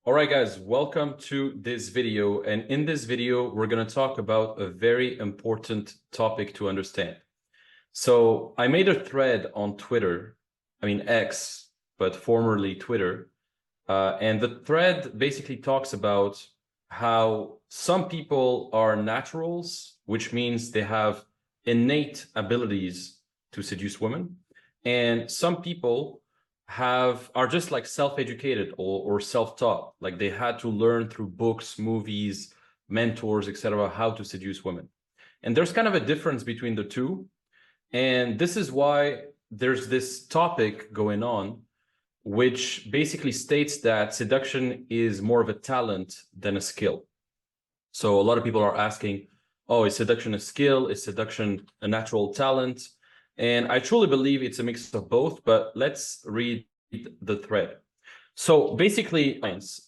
All right, guys, welcome to this video. And in this video, we're going to talk about a very important topic to understand. So I made a thread on Twitter, X, but formerly Twitter. And the thread basically talks about how some people are naturals, which means they have innate abilities to seduce women. And some people are just like self-educated or self-taught, like they had to learn through books, movies, mentors, etc., how to seduce women. And there's kind of a difference between the two. And this is why there's this topic going on, which basically states that seduction is more of a talent than a skill. So a lot of people are asking, oh, is seduction a skill? Is seduction a natural talent? And I truly believe it's a mix of both, but let's read the thread. So basically,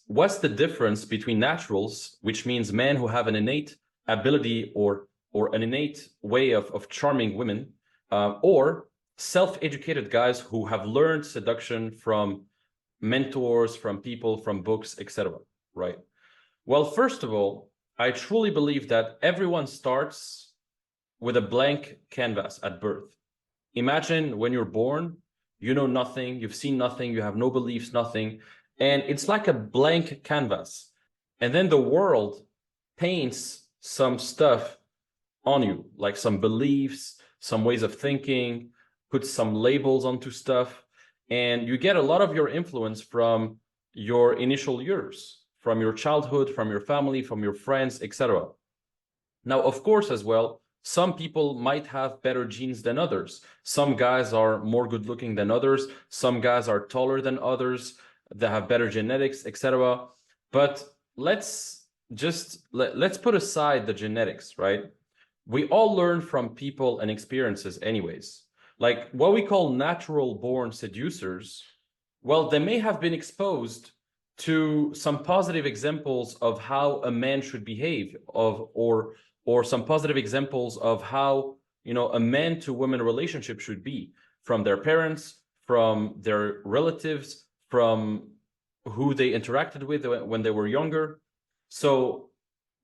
what's the difference between naturals, which means men who have an innate ability or an innate way of charming women, or self-educated guys who have learned seduction from mentors, from people, from books, etc., right? Well, first of all, I truly believe that everyone starts with a blank canvas at birth. Imagine when you're born, you know nothing, you've seen nothing, you have no beliefs, nothing. And it's like a blank canvas. And then the world paints some stuff on you, like some beliefs, some ways of thinking, puts some labels onto stuff. And you get a lot of your influence from your initial years, from your childhood, from your family, from your friends, etc. Now, of course, as well, some people might have better genes than others. Some guys are more good looking than others. Some guys are taller than others. They have better genetics, etc. But let's put aside the genetics, right? We all learn from people and experiences anyways. Like what we call natural born seducers, well, they may have been exposed to some positive examples of how a man should behave, or some positive examples of how, a man to woman relationship should be, from their parents, from their relatives, from who they interacted with when they were younger. So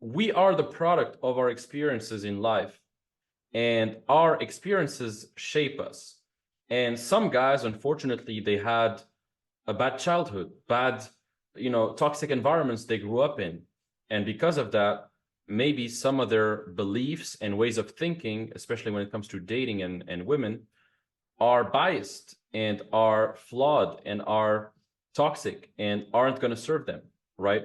we are the product of our experiences in life, and our experiences shape us. And some guys, unfortunately, they had a bad childhood, bad, toxic environments they grew up in. And because of that, maybe some of their beliefs and ways of thinking, especially when it comes to dating and women, are biased and are flawed and are toxic and aren't going to serve them, right?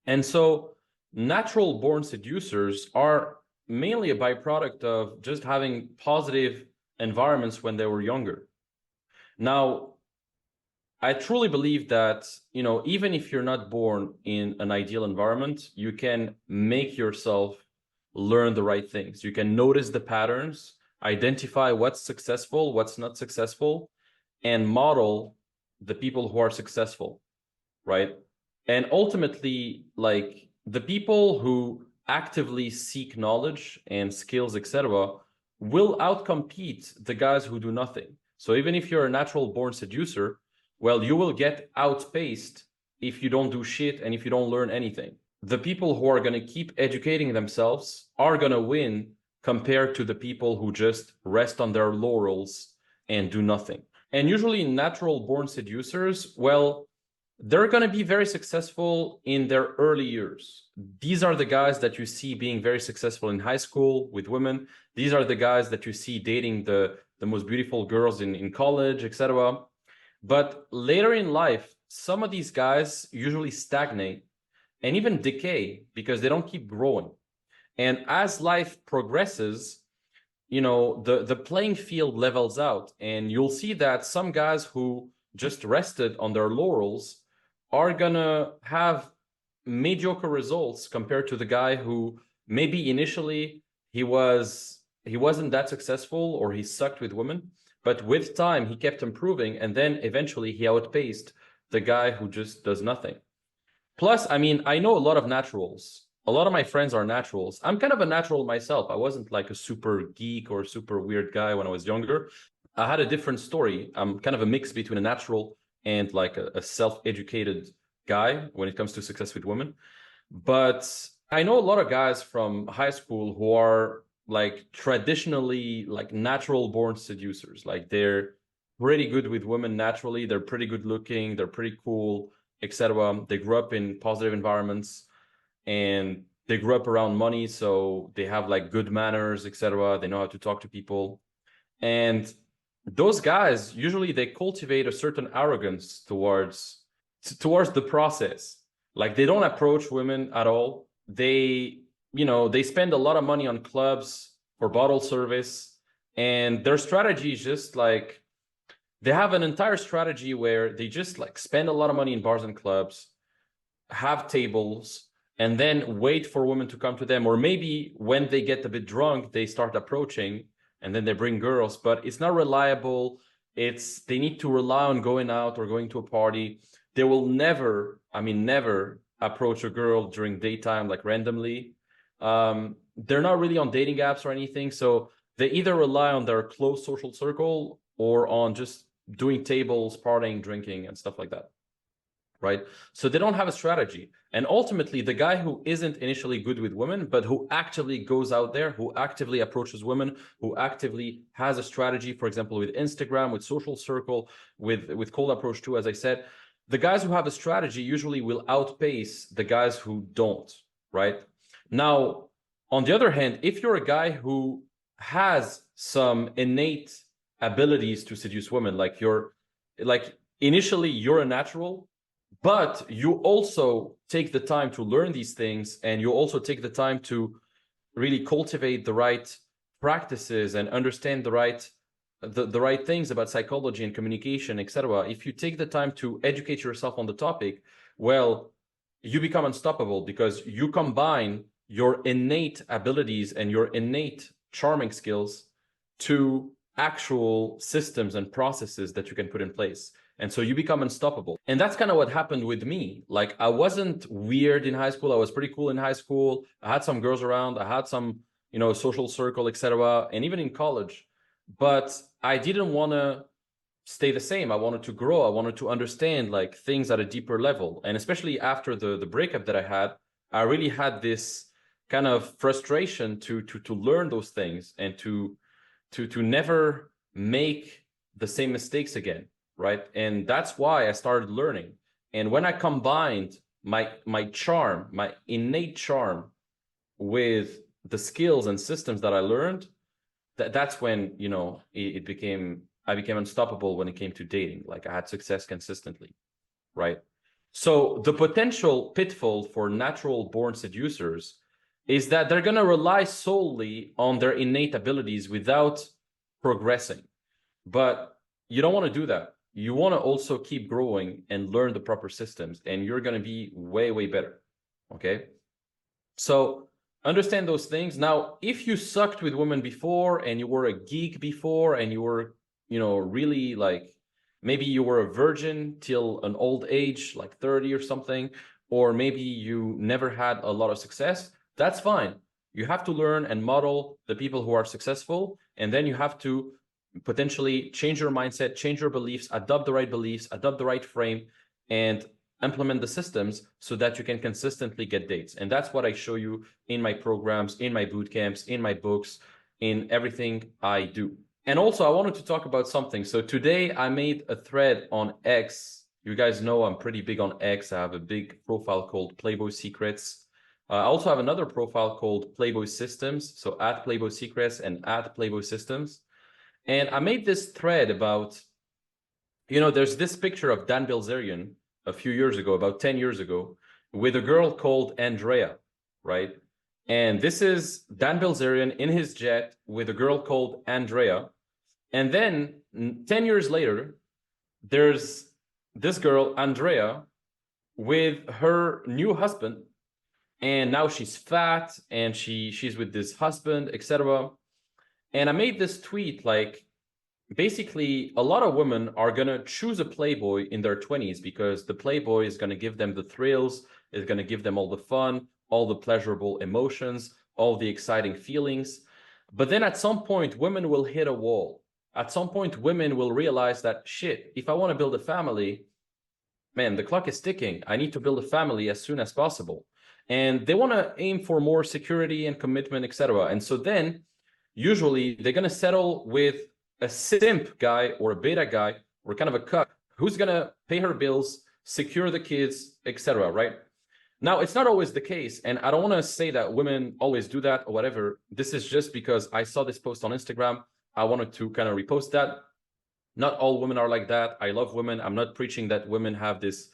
And so natural born seducers are mainly a byproduct of just having positive environments when they were younger. Now, I truly believe that, even if you're not born in an ideal environment, you can make yourself learn the right things. You can notice the patterns, identify what's successful, what's not successful, and model the people who are successful, right? And ultimately, like the people who actively seek knowledge and skills, etc., will outcompete the guys who do nothing. So even if you're a natural born seducer, well, you will get outpaced if you don't do shit and if you don't learn anything. The people who are going to keep educating themselves are going to win compared to the people who just rest on their laurels and do nothing. And usually natural born seducers, well, they're going to be very successful in their early years. These are the guys that you see being very successful in high school with women. These are the guys that you see dating the most beautiful girls in college, etc. But later in life, some of these guys usually stagnate and even decay because they don't keep growing. And as life progresses, the playing field levels out, and you'll see that some guys who just rested on their laurels are gonna have mediocre results compared to the guy who maybe initially he wasn't that successful, or he sucked with women. But with time, he kept improving, and then eventually he outpaced the guy who just does nothing. Plus, I know a lot of naturals. A lot of my friends are naturals. I'm kind of a natural myself. I wasn't like a super geek or super weird guy when I was younger. I had a different story. I'm kind of a mix between a natural and like a self-educated guy when it comes to success with women. But I know a lot of guys from high school who are like traditionally like natural born seducers. Like they're pretty good with women naturally. They're pretty good looking. They're pretty cool, etc. They grew up in positive environments and they grew up around money. So they have like good manners, etc. They know how to talk to people. And those guys, usually they cultivate a certain arrogance towards the process. Like they don't approach women at all. They spend a lot of money on clubs for bottle service, and their strategy is just like they have an entire strategy where they just like spend a lot of money in bars and clubs, have tables, and then wait for women to come to them. Or maybe when they get a bit drunk, they start approaching and then they bring girls, but it's not reliable. They need to rely on going out or going to a party. They will never approach a girl during daytime, like randomly. They're not really on dating apps or anything. So they either rely on their close social circle or on just doing tables, partying, drinking, and stuff like that. Right? So they don't have a strategy. And ultimately, the guy who isn't initially good with women, but who actively goes out there, who actively approaches women, who actively has a strategy, for example, with Instagram, with social circle, with cold approach too, as I said, the guys who have a strategy usually will outpace the guys who don't, right? Now, on the other hand, if you're a guy who has some innate abilities to seduce women, initially you're a natural, but you also take the time to learn these things, and you also take the time to really cultivate the right practices and understand the right things about psychology and communication, etc. If you take the time to educate yourself on the topic, well, you become unstoppable because you combine your innate abilities and your innate charming skills to actual systems and processes that you can put in place. And so you become unstoppable. And that's kind of what happened with me. Like I wasn't weird in high school. I was pretty cool in high school. I had some girls around. I had some, social circle, etc. And even in college. But I didn't want to stay the same. I wanted to grow. I wanted to understand like things at a deeper level. And especially after the breakup that I really had this kind of frustration to learn those things and to never make the same mistakes again. Right. And that's why I started learning. And when I combined my charm, my innate charm with the skills and systems that I learned, that's when, I became unstoppable when it came to dating. Like I had success consistently. Right. So the potential pitfall for natural born seducers is that they're going to rely solely on their innate abilities without progressing. But you don't want to do that. You want to also keep growing and learn the proper systems, and you're going to be way, way better. Okay. So understand those things. Now, if you sucked with women before and you were a geek before and you were, really like, maybe you were a virgin till an old age, like 30 or something, or maybe you never had a lot of success, that's fine. You have to learn and model the people who are successful, and then you have to potentially change your mindset, change your beliefs, adopt the right frame, and implement the systems so that you can consistently get dates. And that's what I show you in my programs, in my boot camps, in my books, in everything I do. And also I wanted to talk about something. So today I made a thread on X. You guys know I'm pretty big on X. I have a big profile called Playboy Secrets. I also have another profile called Playboy Systems. So at Playboy Secrets and at Playboy Systems. And I made this thread about, there's this picture of Dan Bilzerian a few years ago, about 10 years ago, with a girl called Andrea, right? And this is Dan Bilzerian in his jet with a girl called Andrea. And then 10 years later, there's this girl, Andrea, with her new husband. And now she's fat and she's with this husband, etc. And I made this tweet like, basically, a lot of women are going to choose a Playboy in their 20s because the Playboy is going to give them the thrills, is going to give them all the fun, all the pleasurable emotions, all the exciting feelings. But then at some point, women will hit a wall. At some point, women will realize that, shit, if I want to build a family, man, the clock is ticking. I need to build a family as soon as possible. And they want to aim for more security and commitment, etc. And so then usually they're going to settle with a simp guy or a beta guy or kind of a cuck who's going to pay her bills, secure the kids, etc. Right? Now, it's not always the case. And I don't want to say that women always do that or whatever. This is just because I saw this post on Instagram. I wanted to kind of repost that. Not all women are like that. I love women. I'm not preaching that women have this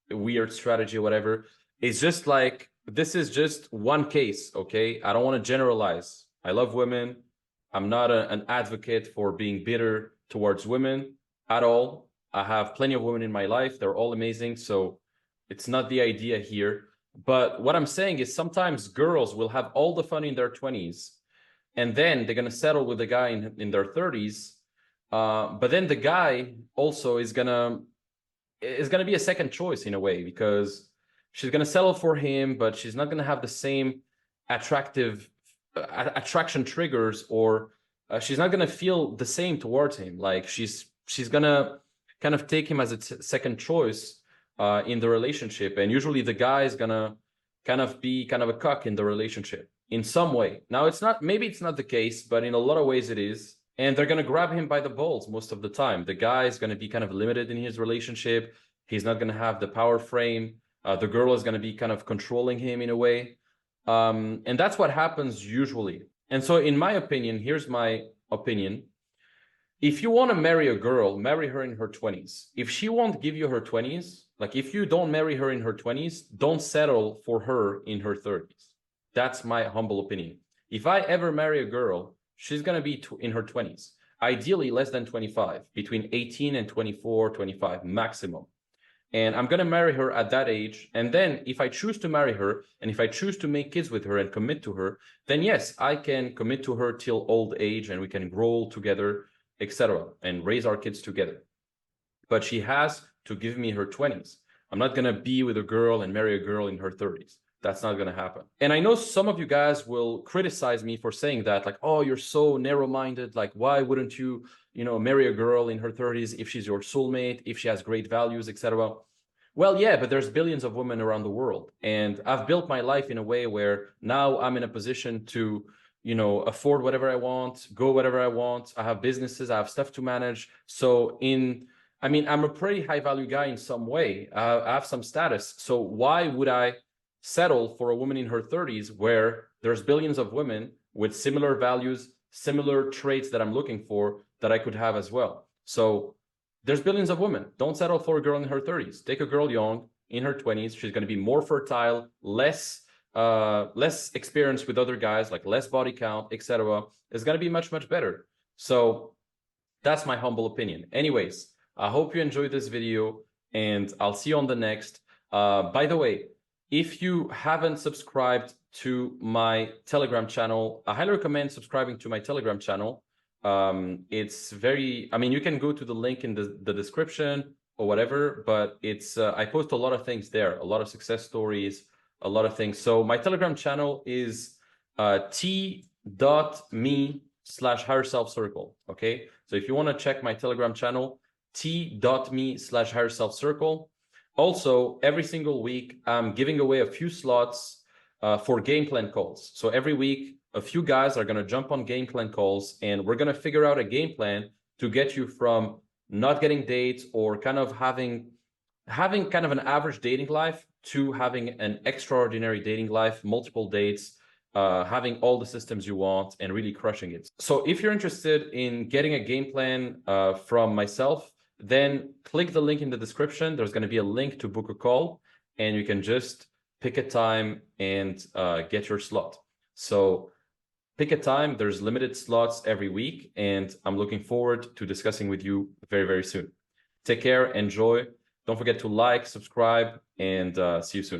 weird strategy or whatever. It's just like, this is just one case, okay? I don't want to generalize. I love women. I'm not an advocate for being bitter towards women at all. I have plenty of women in my life. They're all amazing. So it's not the idea here. But what I'm saying is sometimes girls will have all the fun in their 20s, and then they're going to settle with a guy in their 30s. But then the guy also is gonna be a second choice in a way, because she's gonna settle for him, but she's not gonna have the same attraction triggers, or she's not gonna feel the same towards him. Like she's gonna kind of take him as a second choice in the relationship, and usually the guy is gonna kind of be kind of a cuck in the relationship in some way. Now maybe it's not the case, but in a lot of ways it is. And they're going to grab him by the balls most of the time. The guy is going to be kind of limited in his relationship. He's not going to have the power frame. The girl is going to be kind of controlling him in a way. And that's what happens usually. And so in my opinion, here's my opinion. If you want to marry a girl, marry her in her 20s. If she won't give you her 20s, like if you don't marry her in her 20s, don't settle for her in her 30s. That's my humble opinion. If I ever marry a girl, she's going to be in her 20s, ideally less than 25, between 18 and 24, 25 maximum. And I'm going to marry her at that age. And then if I choose to marry her, and if I choose to make kids with her and commit to her, then yes, I can commit to her till old age, and we can grow together, etc., and raise our kids together. But she has to give me her 20s. I'm not going to be with a girl and marry a girl in her 30s. That's not going to happen. And I know some of you guys will criticize me for saying that, like, oh, you're so narrow-minded. Like, why wouldn't you, marry a girl in her 30s if she's your soulmate, if she has great values, etc.? Well, yeah, but there's billions of women around the world. And I've built my life in a way where now I'm in a position to, afford whatever I want, go whatever I want. I have businesses, I have stuff to manage. So I'm a pretty high-value guy in some way. I have some status. So why would I settle for a woman in her 30s where there's billions of women with similar values, similar traits that I'm looking for that I could have as well? So there's billions of women. Don't settle for a girl in her 30s. Take a girl young in her 20s. She's going to be more fertile, less experience with other guys, like less body count, etc. It's going to be much, much better. So that's my humble opinion. Anyways, I hope you enjoyed this video, and I'll see you on the next. By the way, if you haven't subscribed to my Telegram channel, I highly recommend subscribing to my Telegram channel. It's you can go to the link in the description or whatever, but it's I post a lot of things there, a lot of success stories, a lot of things. So my Telegram channel is t.me/higherselfcircle. Okay, so if you want to check my Telegram channel, t.me/higherselfcircle. Also, every single week, I'm giving away a few slots for game plan calls. So every week, a few guys are going to jump on game plan calls, and we're going to figure out a game plan to get you from not getting dates or kind of having kind of an average dating life to having an extraordinary dating life, multiple dates, having all the systems you want, and really crushing it. So if you're interested in getting a game plan from myself, then click the link in the description. There's going to be a link to book a call, and you can just pick a time and get your slot. So pick a time. There's limited slots every week, and I'm looking forward to discussing with you very, very soon. Take care. Enjoy. Don't forget to like, subscribe, and see you soon.